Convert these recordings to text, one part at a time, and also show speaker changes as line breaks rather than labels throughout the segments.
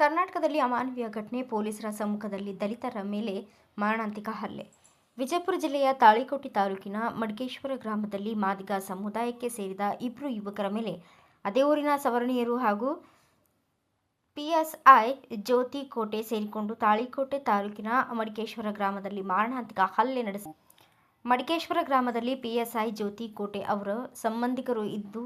ಕರ್ನಾಟಕದಲ್ಲಿ ಅಮಾನವೀಯ ಘಟನೆ. ಪೊಲೀಸರ ಸಮ್ಮುಖದಲ್ಲಿ ದಲಿತರ ಮೇಲೆ ಮಾರಣಾಂತಿಕ ಹಲ್ಲೆ. ವಿಜಯಪುರ ಜಿಲ್ಲೆಯ ತಾಳಿಕೋಟೆ ತಾಲೂಕಿನ ಮಡಕೇಶ್ವರ ಗ್ರಾಮದಲ್ಲಿ ಮಾದಿಗ ಸಮುದಾಯಕ್ಕೆ ಸೇರಿದ ಇಬ್ಬರು ಯುವಕರ ಮೇಲೆ ಅದೇ ಊರಿನ ಸವರ್ಣೀಯರು ಹಾಗೂ ಪಿಎಸ್ಐ ಜ್ಯೋತಿ ಕೋಟೆ ಸೇರಿಕೊಂಡು ತಾಳಿಕೋಟೆ ತಾಲೂಕಿನ ಮಡಕೇಶ್ವರ ಗ್ರಾಮದಲ್ಲಿ ಮಾರಣಾಂತಿಕ ಹಲ್ಲೆ ನಡೆಸಿ ಮಡಕೇಶ್ವರ ಗ್ರಾಮದಲ್ಲಿ ಪಿಎಸ್ಐ ಜ್ಯೋತಿ ಕೋಟೆ ಅವರ ಸಂಬಂಧಿಕರು ಇದ್ದು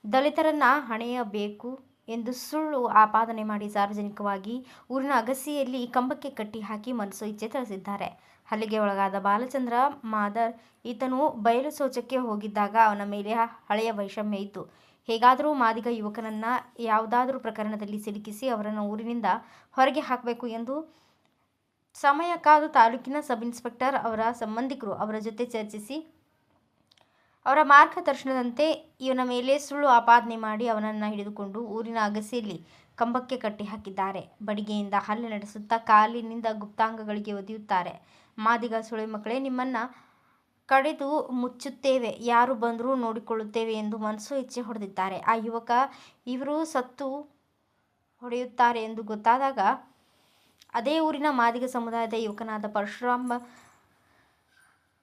ದಲಿತರನ್ನ ಹಣೆಯಬೇಕು ಎಂದು ಸುಳ್ಳು ಆಪಾದನೆ ಮಾಡಿ ಸಾರ್ವಜನಿಕವಾಗಿ ಊರಿನ ಅಗಸಿಯಲ್ಲಿ ಕಂಬಕ್ಕೆ ಕಟ್ಟಿ ಹಾಕಿ ಮನಸು ಇಚ್ಛೆ ತಿಳಿಸಿದ್ದಾರೆ. ಹಲ್ಲೆಗೆ ಒಳಗಾದ ಬಾಲಚಂದ್ರ ಮಾದರ್ ಈತನು ಬಯಲು ಶೌಚಕ್ಕೆ ಹೋಗಿದ್ದಾಗ ಅವನ ಮೇಲೆ ಹಳೆಯ ವೈಷಮ್ಯ ಇತ್ತು. ಹೇಗಾದರೂ ಮಾದಿಗ ಯುವಕನನ್ನ ಯಾವುದಾದರೂ ಪ್ರಕರಣದಲ್ಲಿ ಸಿಲುಕಿಸಿ ಅವರನ್ನು ಊರಿನಿಂದ ಹೊರಗೆ ಹಾಕಬೇಕು ಎಂದು ಸಮಯ ಕಾದು ತಾಲೂಕಿನ ಸಬ್ ಇನ್ಸ್ಪೆಕ್ಟರ್ ಅವರ ಸಂಬಂಧಿಕರು ಅವರ ಜೊತೆ ಚರ್ಚಿಸಿ ಅವರ ಮಾರ್ಗದರ್ಶನದಂತೆ ಇವನ ಮೇಲೆ ಸುಳ್ಳು ಆಪಾದನೆ ಮಾಡಿ ಅವನನ್ನು ಹಿಡಿದುಕೊಂಡು ಊರಿನ ಅಗಸಿಯಲ್ಲಿ ಕಂಬಕ್ಕೆ ಕಟ್ಟಿ ಹಾಕಿದ್ದಾರೆ. ಬಡಿಗೆಯಿಂದ ಹಲ್ಲೆ ನಡೆಸುತ್ತಾ ಕಾಲಿನಿಂದ ಗುಪ್ತಾಂಗಗಳಿಗೆ ಒದೆಯುತ್ತಾರೆ. ಮಾದಿಗ ಸುಳೆ ಮಕ್ಕಳೇ, ನಿಮ್ಮನ್ನ ಕಡಿದು ಮುಚ್ಚುತ್ತೇವೆ, ಯಾರು ಬಂದರೂ ನೋಡಿಕೊಳ್ಳುತ್ತೇವೆ ಎಂದು ಮನಸು ಇಚ್ಛೆ ಹೊಡೆದಿದ್ದಾರೆ. ಆ ಯುವಕ ಇವರು ಸತ್ತು ಹೊಡೆಯುತ್ತಾರೆ ಎಂದು ಗೊತ್ತಾದಾಗ ಅದೇ ಊರಿನ ಮಾದಿಗ ಸಮುದಾಯದ ಯುವಕನಾದ ಪರಶುರಾಮ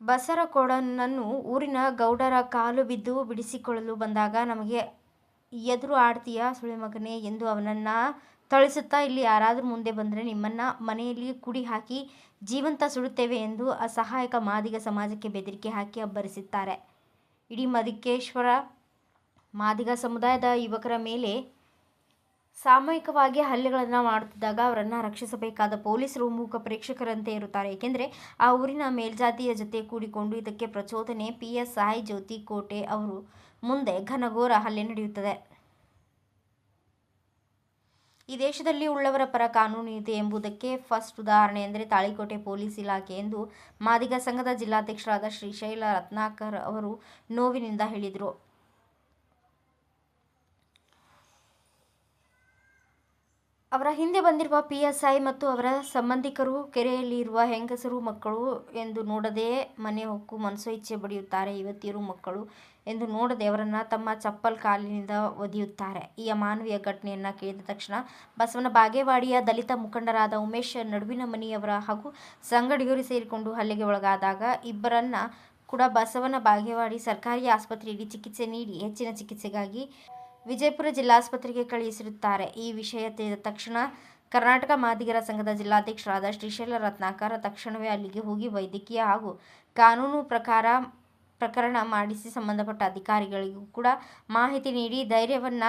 ಬಸರಕೋಡನನ್ನು ಊರಿನ ಗೌಡರ ಕಾಲು ಬಿದ್ದು ಬಿಡಿಸಿಕೊಳ್ಳಲು ಬಂದಾಗ, ನಮಗೆ ಎದುರು ಆಡ್ತೀಯ ಸುಳೆಮಗನೇ ಎಂದು ಅವನನ್ನು ಥಳಿಸುತ್ತಾ, ಇಲ್ಲಿ ಯಾರಾದರೂ ಮುಂದೆ ಬಂದರೆ ನಿಮ್ಮನ್ನ ಮನೆಯಲ್ಲಿ ಕುಡಿ ಹಾಕಿ ಜೀವಂತ ಸುಡುತ್ತೇವೆ ಎಂದು ಅಸಹಾಯಕ ಮಾದಿಗ ಸಮಾಜಕ್ಕೆ ಬೆದರಿಕೆ ಹಾಕಿ ಅಬ್ಬರಿಸುತ್ತಾರೆ. ಇಡೀ ಮಡಕೇಶ್ವರ ಮಾದಿಗ ಸಮುದಾಯದ ಯುವಕರ ಮೇಲೆ ಸಾಮೂಹಿಕವಾಗಿ ಹಲ್ಲೆಗಳನ್ನು ಮಾಡುತ್ತಿದ್ದಾಗ ಅವರನ್ನು ರಕ್ಷಿಸಬೇಕಾದ ಪೊಲೀಸರು ಮೂಕ ಪ್ರೇಕ್ಷಕರಂತೆ ಇರುತ್ತಾರೆ. ಏಕೆಂದರೆ ಆ ಊರಿನ ಮೇಲ್ಜಾತಿಯ ಜೊತೆ ಕೂಡಿಕೊಂಡು ಇದಕ್ಕೆ ಪ್ರಚೋದನೆ ಪಿಎಸ್ಐ ಜ್ಯೋತಿ ಕೋಟೆ ಅವರು ಮುಂದೆ ಘನಘೋರ ಹಲ್ಲೆ ನಡೆಯುತ್ತದೆ. ಈ ದೇಶದಲ್ಲಿ ಉಳ್ಳವರ ಪರ ಕಾನೂನು ಇದೆ ಎಂಬುದಕ್ಕೆ ಫಸ್ಟ್ ಉದಾಹರಣೆ ಎಂದರೆ ತಾಳಿಕೋಟೆ ಪೊಲೀಸ್ ಇಲಾಖೆ ಎಂದು ಮಾದಿಗ ಸಂಘದ ಜಿಲ್ಲಾಧ್ಯಕ್ಷರಾದ ಶ್ರೀಶೈಲ ರತ್ನಾಕರ್ ಅವರು ನೋವಿನಿಂದ ಹೇಳಿದರು. ಅವರ ಹಿಂದೆ ಬಂದಿರುವ ಪಿಎಸ್ಐ ಮತ್ತು ಅವರ ಸಂಬಂಧಿಕರು ಕೆರೆಯಲ್ಲಿ ಇರುವ ಹೆಂಗಸರು ಮಕ್ಕಳು ಎಂದು ನೋಡದೆ ಮನೆ ಹೊಕ್ಕು ಮನಸು ಇಚ್ಛೆ ಬಡಿಯುತ್ತಾರೆ. ಯುವತಿಯರು ಮಕ್ಕಳು ಎಂದು ನೋಡದೆ ಅವರನ್ನು ತಮ್ಮ ಚಪ್ಪಲ್ ಕಾಲಿನಿಂದ ಒದೆಯುತ್ತಾರೆ. ಈ ಅಮಾನವೀಯ ಘಟನೆಯನ್ನು ಕೇಳಿದ ತಕ್ಷಣ ಬಸವನ ಬಾಗೇವಾಡಿಯ ದಲಿತ ಮುಖಂಡರಾದ ಉಮೇಶ್ ನಡುವಿನಮನಿಯವರ ಹಾಗೂ ಸಂಗಡಿಗರು ಸೇರಿಕೊಂಡು ಹಲ್ಲೆಗೆ ಒಳಗಾದಾಗ ಇಬ್ಬರನ್ನ ಕೂಡ ಬಸವನ ಬಾಗೇವಾಡಿ ಸರ್ಕಾರಿ ಆಸ್ಪತ್ರೆಯಲ್ಲಿ ಚಿಕಿತ್ಸೆ ನೀಡಿ ಹೆಚ್ಚಿನ ಚಿಕಿತ್ಸೆಗಾಗಿ ವಿಜಯಪುರ ಜಿಲ್ಲಾಸ್ಪತ್ರೆಗೆ ಕಳುಹಿಸಿರುತ್ತಾರೆ. ಈ ವಿಷಯ ತಿಳಿದ ತಕ್ಷಣ ಕರ್ನಾಟಕ ಮಾದಿಗರ ಸಂಘದ ಜಿಲ್ಲಾಧ್ಯಕ್ಷರಾದ ಶ್ರೀಶೈಲ ರತ್ನಾಕರ್ ತಕ್ಷಣವೇ ಅಲ್ಲಿಗೆ ಹೋಗಿ ವೈದ್ಯಕೀಯ ಹಾಗೂ ಕಾನೂನು ಪ್ರಕರಣ ಮಾಡಿಸಿ ಸಂಬಂಧಪಟ್ಟ ಅಧಿಕಾರಿಗಳಿಗೂ ಕೂಡ ಮಾಹಿತಿ ನೀಡಿ ಧೈರ್ಯವನ್ನ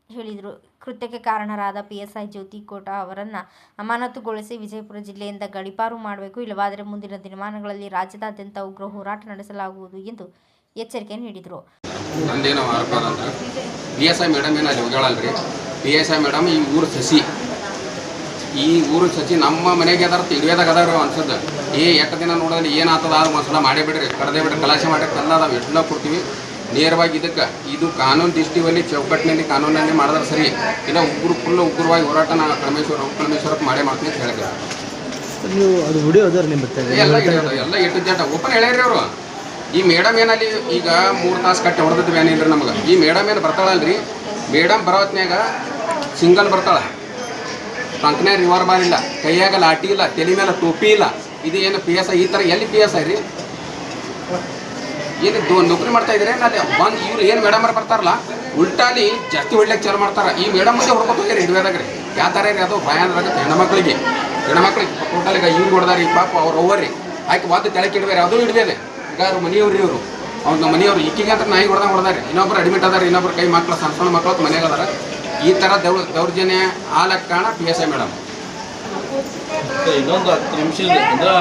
ಹೇಳಿದರು. ಕೃತ್ಯಕ್ಕೆ ಕಾರಣರಾದ ಪಿಎಸ್ಐ ಜ್ಯೋತಿ ಕೋಟ ಅವರನ್ನು ಅಮಾನತುಗೊಳಿಸಿ ವಿಜಯಪುರ ಜಿಲ್ಲೆಯಿಂದ ಗಡೀಪಾರು ಮಾಡಬೇಕು, ಇಲ್ಲವಾದರೆ ಮುಂದಿನ ದಿನಮಾನಗಳಲ್ಲಿ ರಾಜ್ಯದಾದ್ಯಂತ ಉಗ್ರ ಹೋರಾಟ ನಡೆಸಲಾಗುವುದು ಎಂದು ಎಚ್ಚರಿಕೆ ನೀಡಿದರು.
ನಂದೇನು ಆರೋಪ ಅಂದ್ರೆ PSI ಮೇಡಮ್ ಏನು ಅಲ್ಲಿ ಹೋಗ್ಯಾಳಲ್ರಿ. PSI ಮೇಡಮ್ ಈ ಊರು ಸಸಿ ನಮ್ಮ ಮನೆಗೆ ಅದಾರ ತಿಳಿಯೋದಾಗ ಅದಾರ ಅನ್ಸದ್ದು. ಎಷ್ಟು ದಿನ ನೋಡೋದ್ರಲ್ಲಿ ಏನಾಗ್ತದ ಅದು ಮಸಲ ಮಾಡೇ ಬಿಡ್ರಿ, ಕಡದೇ ಬಿಡ್ರಿ, ಕಲಾಶೆ ಮಾಡಿ ಎಲ್ಲ ಅದಾವೆ, ಎಲ್ಲ ಕೊಡ್ತೀವಿ. ನೇರವಾಗಿ ಇದು ಕಾನೂನು ದೃಷ್ಟಿಯಲ್ಲಿ ಚೌಕಟ್ಟಿನಲ್ಲಿ ಕಾನೂನಲ್ಲಿ ಮಾಡಿದ್ರೆ ಸರಿ, ಇಲ್ಲ ಉಗ್ರವಾಗಿ ಹೋರಾಟ ನಾ ಕಳಮೇಶ್ವರಕ್ಕೆ ಮಾಡೇ ಮಾಡ್ತೀನಿ ಅಂತ ಹೇಳಿದ್ರು. ಎಲ್ಲ ಇಟ್ಟಿದ್ದ ಓಪನ್ ಹೇಳ್ಯಾರಿ ಅವರು. ಈ ಮೇಡಮ್ ಏನಲ್ಲಿ ಈಗ 3 ತಾಸು ಕಟ್ಟಿ ಹೊಡೆದದ್ದು ಏನಿಲ್ರಿ ನಮಗೆ. ಈ ಮೇಡಮ್ ಏನು ಬರ್ತಾಳಲ್ರಿ, ಮೇಡಮ್ ಬರೋ ಹೊತ್ನ್ಯಾಗ ಸಿಂಗಲ್ ಬರ್ತಾಳೆ, ಟಂಕ್ನ್ಯಾಗ ರಿವಾಲ್ವರ್ ಇಲ್ಲ, ಕೈಯಾಗ ಲಾಟಿ ಇಲ್ಲ, ತಲೆ ಮೇಲೆ ಟೋಪಿ ಇಲ್ಲ. ಇದು ಏನು PSI ಈ ಥರ ಎಲ್ಲಿ PSI ರೀ? ಏನು ನೌಕರಿ ಮಾಡ್ತಾ ಇದ್ರೆ ಅಲ್ಲಿ ಬಂದು ಇವ್ರು ಏನು ಮೇಡಮ್ ಬರ್ತಾರಲ್ಲ ಉಲ್ಟಾಲಿ ಜಾಸ್ತಿ ಹೊಡ್ಲಿಕ್ಕೆ ಚಾಲು ಮಾಡ್ತಾರೆ. ಈ ಮೇಡಮ್ ಮುಂದೆ ಹೊಡ್ಕೊತ ಹೋಗ್ಯಾರ ಹಿಡಿಯೋದಾಗ ರೀ. ಯಾವ ಥರ ರೀ ಅದು ಭಯ ಅಂದ್ರೆ ಹೆಣ್ಮಕ್ಳಿಗೆ ಟೋಟಲ್ಗೆ ಇವ್ರು ಹೊಡೆದಾರಿ ಪಾಪ ಅವ್ರು ಓವರ್ರಿ ಆಯ್ಕೆ ವಾದ ತೆಳಕ್ಕೆ ಇಡ್ಬೇರಿ, ಅದು ಹಿಡಿದೇನೆ. ಈಗ ಅವ್ರು ಮನೆಯವ್ರಿ ಇವರು ಅವ್ನ ಮನೆಯವ್ರು ಈಕಿಗೆ ಅಂತ ನಾಯಿ ಹೊಡೆದಾರೆ. ಇನ್ನೊಬ್ರು ಅಡ್ಮಿಟ್ ಅದಾರ, ಇನ್ನೊಬ್ರು ಕೈ ಮಕ್ಕಳು ಸಣ್ಣ ಮಕ್ಕಳು ಮನೆಯಾಗ ಅದಾರ. ಈ ಥರ ದೌರ್ಜನ್ಯ ಆಲಕ್ಕೆ ಕಾರಣ PSI ಮೇಡಮ್.
ಇನ್ನೊಂದು 10 ನಿಮಿಷ ಅಂದ್ರೆ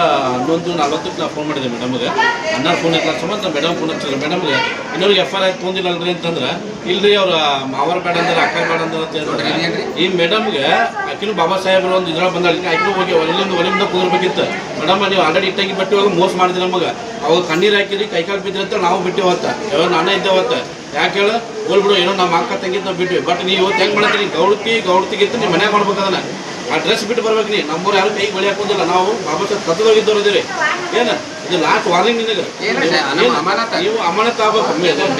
11:40ಕ್ಕೆ ನಾನು ಫೋನ್ ಮಾಡಿದೆ ಮೇಡಮ್ಗೆ. ಅಣ್ಣ ಫೋನ್ ಇರ್ತಾರೆ ಸಂಬಂಧ ಮೇಡಮ್ ಫೋನ್ ಹಚ್ಚಿಲ್ಲ. ಮೇಡಮ್ಗೆ ಇನ್ನೊರಿಗೆ FIR ತೊಗೊಂಡಿಲ್ಲ ಅಲ್ರಿ ಅಂತಂದ್ರೆ, ಇಲ್ರಿ ಅವ್ರು ಮಾವರ್ ಬೇಡ ಅಂದ್ರೆ ಅಕ್ಕ ಬೇಡ ಅಂದ್ರೆ ಈ ಮೇಡಮ್ಗೆ ಆಕಿನೂ ಬಾಬಾ ಸಾಹೇಬ್ರು ಒಂದು ಇದ್ರೊಳಗೆ ಬಂದಾಳಿ, ಆಕಿನೂ ಹೋಗಿ ಒಲಿಂದ ಕುದಿರ್ಬೇಕಿತ್ತು. ಮೇಡಮ್ ನೀವು ಆಲ್ರೆಡಿ ಇಟ್ಟಂಗಿ ಬಟ್ಟೆ ಹೋಗಿ ಮೋಸ ಮಾಡಿದ್ರಿ ನಮಗೆ. ಅವಾಗ ಕಣ್ಣೀರು ಹಾಕಿದ್ರಿ, ಕೈಕಾಲು ಬಿದ್ರಿ ಅಂತ ನಾವು ಬಿಟ್ಟು ಹೊತ್ತ ಯಾವಾಗ ನಾನೇ ಇದ್ದೆ ಹೊತ್ತ. ಯಾಕೆ ಹೇಳು ಹೋಲ್ಬಿಡು, ಏನೋ ನಮ್ಮ ಅಕ್ಕ ತಂಗಿದ್ದು ನಾವು ಬಿಟ್ವಿ. ಬಟ್ ನೀವು ಇವತ್ತು ಹೆಂಗೆ ಮಾಡ್ತೀರಿ, ಗೌಡ್ತಿಗಿತ್ತು ನೀವು ಮನ್ಯಾಗ ಮಾಡ್ಬೇಕು. ಅದನ್ನ ಆ ಡ್ರೆಸ್ ಬಿಟ್ಟು ಬರ್ಬೇಕು. ನೀ ನಮ್ಮೂರು ಯಾರು ಕೈಗೆ ಬಳಿ ಹಾಕೋದಿಲ್ಲ. ನಾವು ಬಾಬಾ ಸಾಹೇಬ್ ಕತ್ತದೋಗಿದ್ದವ್ರು ಇದೀರಿ. ಏನು ಇದು ಲಾಸ್ಟ್ ವಾರ್ನಿಂಗ್ ನಿನಗೆ, ನೀವು ಅಮಾನತ್ ಆಗ್ಬೇಕು.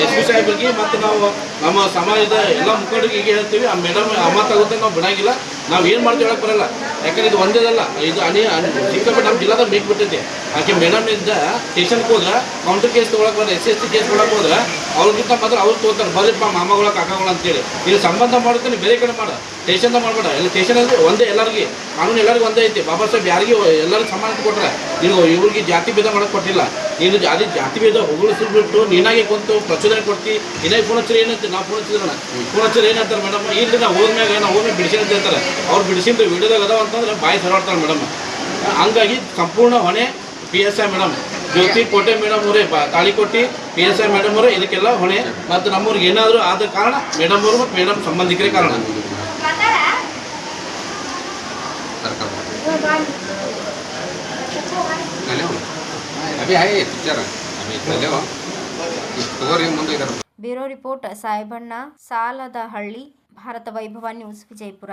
ಎಸ್ ಪಿ ಸಾಹೇಬ್ರಿಗೆ ಮತ್ತು ನಾವು ನಮ್ಮ ಸಮಾಜದ ಎಲ್ಲ ಮುಖಂಡರಿಗೆ ಈಗ ಹೇಳ್ತೀವಿ ಆ ಮೇಡಮ್ ಅಮ್ಮ ತಗೋತ ನಾವು ಬಿಡಂಗಿಲ್ಲ. ನಾವು ಏನು ಮಾಡ್ತೀವಿ ಹೇಳಕ್ಕೆ ಬರಲ್ಲ, ಯಾಕಂದ್ರೆ ಇದು ಒಂದೇದಲ್ಲ, ಇದು ಸಿಕ್ಕಾಪಟ್ಟೆ ನಮ್ಮ ಜಿಲ್ಲಾದಾಗ ಮೇಕ್ ಬಿಟ್ಟೈತಿ. ಆಕೆ ಮೇಡಮ್ ಇದ್ದ ಸ್ಟೇಷನ್ಗೆ ಹೋದ್ರೆ ಕೌಂಟರ್ ಕೇಸ್ ತೊಗೊಳಕ್ಕೆ ಬಂದ್ರೆ SC ಕೇಸ್ ಕೊಡಕ್ಕೆ ಹೋದ್ರೆ ಅವ್ರಿಗಿಂತ ಮಾತ್ರ ಅವ್ರು ತಗೋತಾರೆ, ಬರಲಿಪ್ಪ ಮಾಮಗಳ ಕಾಕಗಳು ಅಂತೇಳಿ. ಇಲ್ಲಿ ಸಂಬಂಧ ಮಾಡುತ್ತೆ ಬೇರೆ ಕಡೆ ಮಾಡ, ಸ್ಟೇಷನ್ದಾಗ ಮಾಡಬೇಡ. ಎಲ್ಲ ಸ್ಟೇಷನ್ ಅಂದ್ರೆ ಒಂದೇ, ಎಲ್ಲರಿಗೆ ಕಾನೂನು ಎಲ್ಲರಿಗೂ ಒಂದೇ ಐತಿ. ಬಾಬಾ ಸಾಹೇಬ್ ಯಾರಿಗೆ ಎಲ್ಲರಿಗೂ ಸಮಾನತೆ ಕೊಟ್ಟರೆ, ನೀವು ಇವ್ರಿಗೆ ಜಾತಿ ಭೇದ ಮಾಡಕ್ಕೆ ಕೊಟ್ಟಿಲ್ಲ. ನೀನು ಜಾತಿ ಭೇದ ಹೊಗಳಿಸ್ಬಿಟ್ಟು ನೀನಾಗೆ ಕುಂತು ಪ್ರಚೋದನೆ ಕೊಡ್ತಿ. ಏನಾಗಿ ಫೋನ್ ಹಚ್ಚರಿ ಏನಂತ ನಾವು ಫೋನ್ ಹಚ್ಚಿದ್ರೆ ಏನಂತಾರೆ ಮೇಡಮ್, ಇಲ್ಲಿ ನಾವು ಹೋದ್ಮೇಲೆ ಬಿಡಿಸಿ ಅಂತ ಹೇಳ್ತಾರೆ. ಅವ್ರು ಬಿಡಿಸಿದ್ದು ವಿಡಿಯೋದಾಗ ಅದಾವ ಅಂತಂದ್ರೆ ಬಾಯಿ ಸರಾಡ್ತಾರೆ ಮೇಡಮ್. ಹಂಗಾಗಿ ಸಂಪೂರ್ಣ ಹೊಣೆ PSI ಮೇಡಮ್, ಜ್ಯೋತಿ ಕೋಟೆ ಮೇಡಮ್ ಅವರೇ, ತಾಳಿಕೋಟಿ PSI ಮೇಡಮ್ ಅವರೇ ಇದಕ್ಕೆಲ್ಲ ಹೊಣೆ. ಮತ್ತು ನಮ್ಮವ್ರಿಗೆ ಏನಾದರೂ ಆದ ಕಾರಣ ಮೇಡಮ್ ಅವರು ಮತ್ತು ಮೇಡಮ್ ಸಂಬಂಧಿಕರೇ ಕಾರಣ.
ಅಭಿ ಆಯ್ ಪಿಕ್ಚರ್ ತಗೋರಿ ಮುಂದೆ ಇದ್ದಾರೆ.
ಬ್ಯೂರೋ ರಿಪೋರ್ಟ್ ಸಾಯಬಣ್ಣ ಸಾಲದಹಳ್ಳಿ, ಭಾರತ ವೈಭವ news, Vijayapura.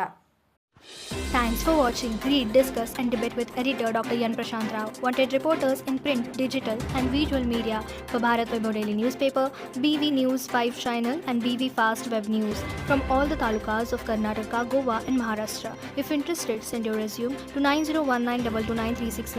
Thanks for watching. Read, discuss and debate with editor Dr. Yan Prashant Rao. Wanted reporters in print, digital and visual media for Bharat Vaibhav Daily Newspaper, BV News 5 Channel and BV Fast Web News from all the talukas of Karnataka, Goa and Maharashtra. If interested, send your resume to 9019229369.